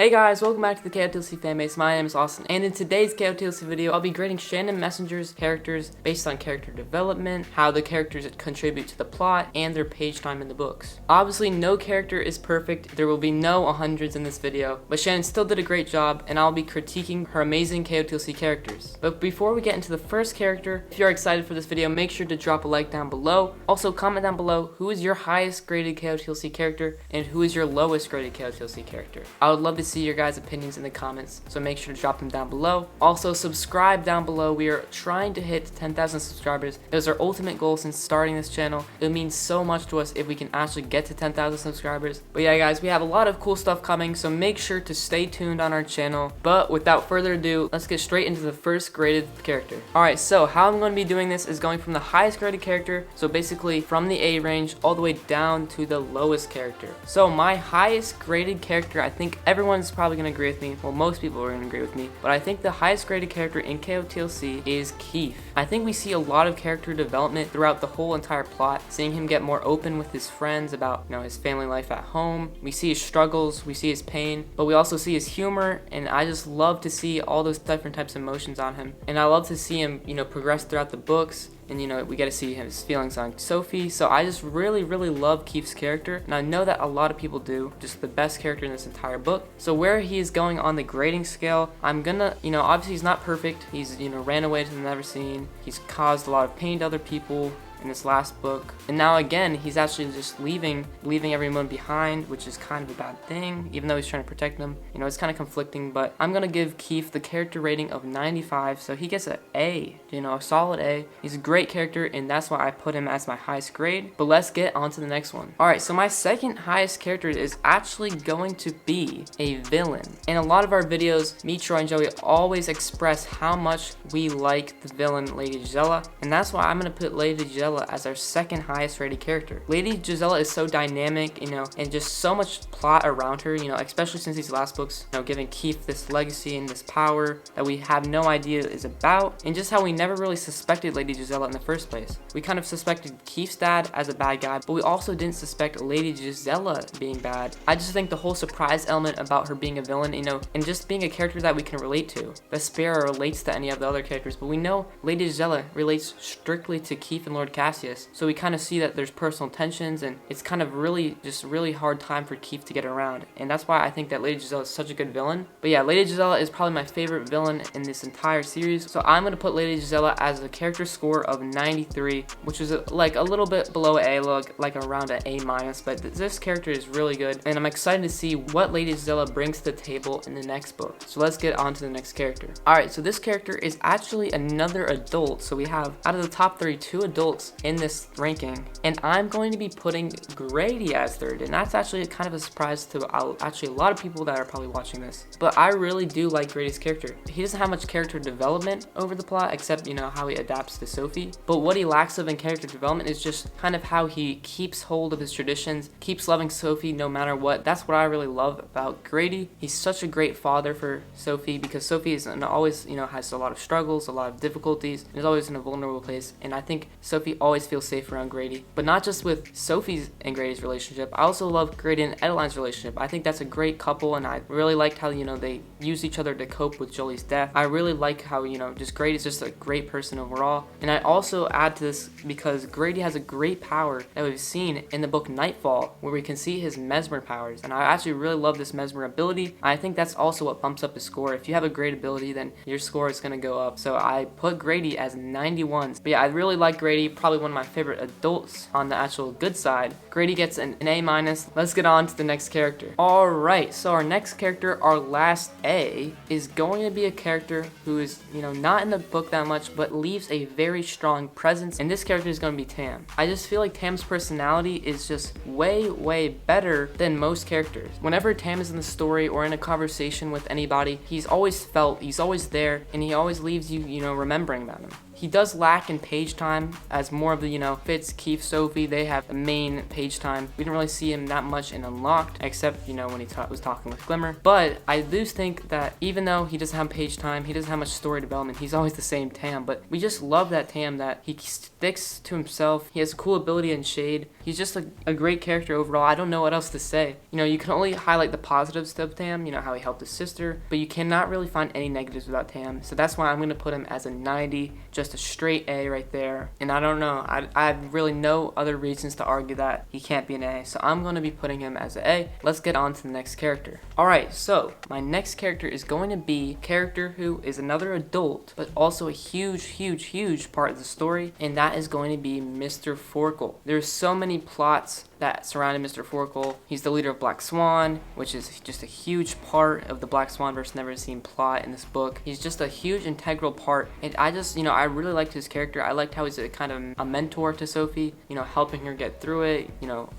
Hey guys, welcome back to the KotLC Fanbase. My name is Austin, and in today's KotLC video, I'll be grading Shannon Messenger's characters based on character development, how the characters contribute to the plot, and their page time in the books. Obviously, no character is perfect. There will be no 100s in this video, but Shannon still did a great job, and I'll be critiquing her amazing KotLC characters. But before we get into the first character, if you're excited for this video, make sure to drop a like down below. Also, comment down below who is your highest graded KotLC character, and who is your lowest graded KotLC character. I would love to see your guys' opinions in the comments, so make sure to drop them down below. Also, subscribe down below. We are trying to hit 10,000 subscribers. That is our ultimate goal since starting this channel. It means so much to us if we can actually get to 10,000 subscribers. But yeah, guys, we have a lot of cool stuff coming, so make sure to stay tuned on our channel. But without further ado, let's get straight into the first graded character. Alright, so how I'm going to be doing this is going from the highest graded character, so basically from the A range all the way down to the lowest character. So my highest graded character, I think everyone's probably going to agree with me. Well, most people are going to agree with me, but I think the highest graded character in KotLC is Keith. I think we see a lot of character development throughout the whole entire plot, seeing him get more open with his friends about, his family life at home. We see his struggles, we see his pain, but we also see his humor, and I just love to see all those different types of emotions on him. And I love to see him, progress throughout the books. And we get to see his feelings on Sophie. So I just really love Keith's character, and I know that a lot of people do. Just the best character in this entire book. So where he is going on the grading scale, I'm gonna, obviously he's not perfect. He's, ran away to the never seen. He's caused a lot of pain to other people in this last book, and now again he's actually just leaving everyone behind, which is kind of a bad thing, even though he's trying to protect them. It's kind of conflicting, but I'm gonna give Keith the character rating of 95, so he gets an A, a solid A. He's a great character, and that's why I put him as my highest grade. But let's get on to the next one. Alright, so my second highest character is actually going to be a villain. In a lot of our videos, me, Troy, and Joey always express how much we like the villain Lady Gisela, and that's why I'm gonna put Lady Gisela as our second highest rated character. Lady Gisela is so dynamic, and just so much plot around her, especially since these last books, giving Keith this legacy and this power that we have no idea is about, and just how we never really suspected Lady Gisela in the first place. We kind of suspected Keith's dad as a bad guy, but we also didn't suspect Lady Gisela being bad. I just think the whole surprise element about her being a villain, and just being a character that we can relate to. Vesperia relates to any of the other characters, but we know Lady Gisela relates strictly to Keith and Lord Cassius, so we kind of see that there's personal tensions, and it's kind of really hard time for Keith to get around, and that's why I think that Lady Gisela is such a good villain. But yeah, Lady Gisela is probably my favorite villain in this entire series, so I'm gonna put Lady Gisela as a character score of 93, which is like a little bit below A, like around an A minus, but this character is really good, and I'm excited to see what Lady Gisela brings to the table in the next book. So let's get on to the next character. Alright, so this character is actually another adult, so we have out of the top 32 adults in this ranking, and I'm going to be putting Grady as third, and that's actually kind of a surprise to actually a lot of people that are probably watching this, but I really do like Grady's character. He doesn't have much character development over the plot, except how he adapts to Sophie, but what he lacks of in character development is just kind of how he keeps hold of his traditions, keeps loving Sophie no matter what. That's what I really love about Grady. He's such a great father for Sophie, because Sophie is always has a lot of struggles, a lot of difficulties, and is always in a vulnerable place, and I think Sophie always feels safe around Grady. But not just with Sophie's and Grady's relationship, I also love Grady and Adeline's relationship. I think that's a great couple, and I really liked how they use each other to cope with Jolie's death. I really like how just Grady's just a great person overall. And I also add to this because Grady has a great power that we've seen in the book Nightfall, where we can see his mesmer powers, and I actually really love this mesmer ability. I think that's also what bumps up his score. If you have a great ability, then your score is going to go up, so I put Grady as 91. But yeah, I really like Grady, probably one of my favorite adults on the actual good side. Grady gets an A minus. Let's get on to the next character. Alright, so our next character, our last A, is going to be a character who is, not in the book that much, but leaves a very strong presence, and this character is going to be Tam. I just feel like Tam's personality is just way better than most characters. Whenever Tam is in the story or in a conversation with anybody, he's always there, and he always leaves you, remembering about him. He does lack in page time, as more of the, Fitz, Keith, Sophie, they have the main page time. We didn't really see him that much in Unlocked, except, when he was talking with Glimmer. But I do think that even though he doesn't have page time, he doesn't have much story development, he's always the same Tam. But we just love that Tam, that he sticks to himself. He has a cool ability in Shade. He's just a great character overall. I don't know what else to say. You can only highlight the positives of Tam, how he helped his sister, but you cannot really find any negatives about Tam. So that's why I'm going to put him as a 90, just a straight A right there. And I don't know, I have really no other reasons to argue that he can't be an A. So I'm going to be putting him as an A. Let's get on to the next character. Alright, so my next character is going to be a character who is another adult, but also a huge part of the story, and that is going to be Mr. Forkle. There's so many plots that surrounded Mr. Forkle. He's the leader of Black Swan, which is just a huge part of the Black Swan vs. Never Seen plot in this book. He's just a huge integral part, and I just, I really liked his character. I liked how he's a kind of a mentor to Sophie, helping her get through it,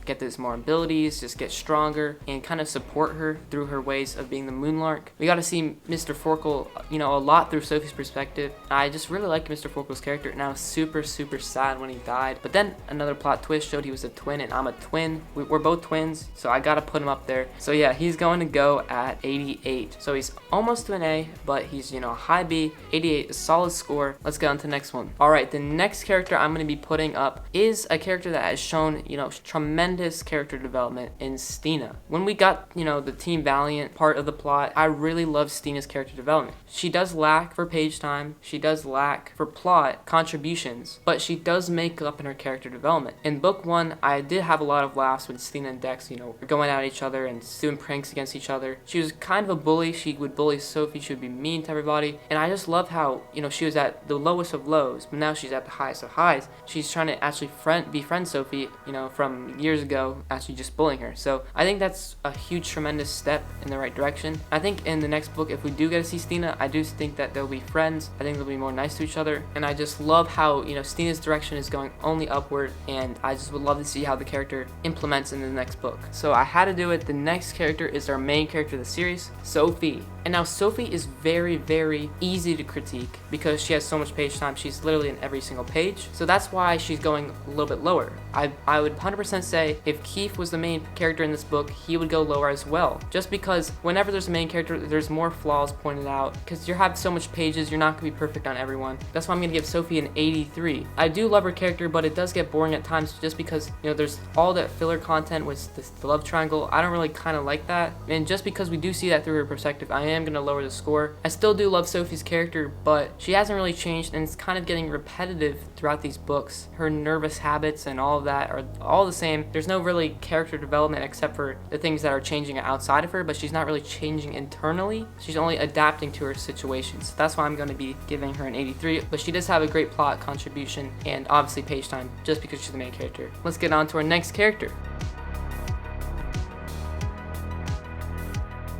get those more abilities, just get stronger, and kind of support her through her ways of being the Moonlark. We got to see Mr. Forkle, a lot through Sophie's perspective. I just really liked Mr. Forkle's character, and I was super sad when he died. But then another plot twist showed he was a twin, and I'm a twin. We're both twins, so I gotta put him up there. So yeah, he's going to go at 88. So he's almost to an A, but he's, a high B. 88, a solid score. Let's get on to the next one. Alright, the next character I'm going to be putting up is a character that has shown, tremendous character development in Stina. When we got, the Team Valiant part of the plot, I really love Stina's character development. She does lack for page time, she does lack for plot contributions, but she does make up in her character development. In book 1, I did have a lot of laughs when Stina and Dex, were going at each other and doing pranks against each other. She was kind of a bully. She would bully Sophie. She would be mean to everybody. And I just love how, she was at the lowest of lows, but now she's at the highest of highs. She's trying to actually befriend Sophie, from years ago, actually just bullying her. So I think that's a huge, tremendous step in the right direction. I think in the next book, if we do get to see Stina, I do think that they'll be friends. I think they'll be more nice to each other. And I just love how, Stina's direction is going only upward. And I just would love to see how the character implements in the next book. So I had to do it. The next character is our main character of the series, Sophie. And now Sophie is very easy to critique because she has so much page time. She's literally in every single page. So that's why she's going a little bit lower. I would 100% say if Keith was the main character in this book, he would go lower as well. Just because whenever there's a main character, there's more flaws pointed out. Because you have so much pages, you're not going to be perfect on everyone. That's why I'm going to give Sophie an 83. I do love her character, but it does get boring at times just because, there's all that filler content with the love triangle. I don't really kind of like that. And just because we do see that through her perspective, I am going to lower the score. I still do love Sophie's character, but she hasn't really changed, and it's kind of getting repetitive throughout these books. Her nervous habits and all of that are all the same. There's no really character development except for the things that are changing outside of her, but she's not really changing internally. She's only adapting to her situations. That's why I'm going to be giving her an 83, but she does have a great plot contribution and obviously page time just because she's the main character. Let's get on to our next character.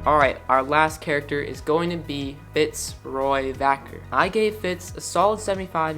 Alright, our last character is going to be Vacker. I gave Fitz a solid 75,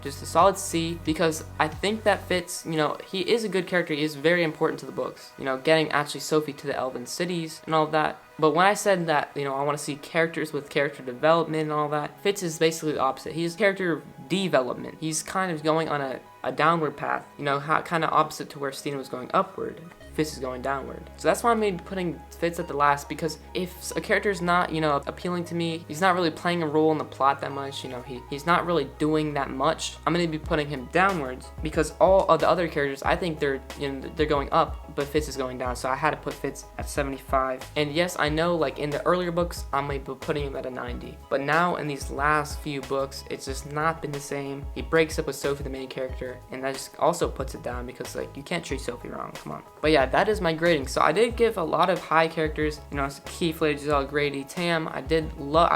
just a solid C, because I think that Fitz, he is a good character. He is very important to the books, getting actually Sophie to the Elven cities and all of that. But when I said that, I want to see characters with character development and all that, Fitz is basically the opposite. He's character development. He's kind of going on a downward path, kind of opposite to where Stina was going upward. Fitz is going downward. So that's why I'm maybe putting Fitz at the last, because if a character is not, appealing to me, he's not really playing a role in the plot that much, he's not really doing that much, I'm going to be putting him downwards, because all of the other characters, I think they're going up, but Fitz is going down. So I had to put Fitz at 75. And yes, I know, like in the earlier books, I'm maybe putting him at a 90. But now in these last few books, it's just not been the same. He breaks up with Sophie, the main character, and that just also puts it down because, you can't treat Sophie wrong. Come on. But yeah, that is my grading. So I did give a lot of high characters, Keith, Lady Giselle, Grady, Tam. I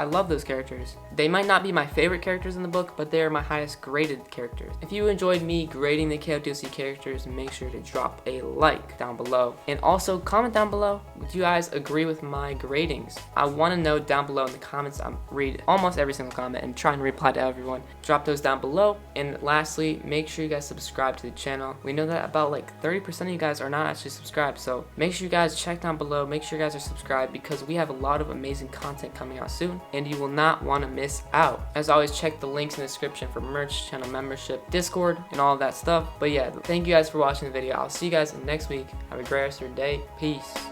love those characters. They might not be my favorite characters in the book, but they are my highest graded characters. If you enjoyed me grading the KotLC characters, make sure to drop a like down below. And also comment down below, would you guys agree with my gradings? I want to know down below in the comments. I read almost every single comment and try and reply to everyone. Drop those down below. And lastly, make sure you guys subscribe to the channel. We know that about 30% of you guys are not actually subscribed, so make sure you guys check down below. Make sure you guys are subscribed because we have a lot of amazing content coming out soon, and you will not want to miss miss out. As always, check the links in the description for merch, channel membership, Discord, and all of that stuff. But yeah, thank you guys for watching the video. I'll see you guys next week. Have a great rest of your day. Peace.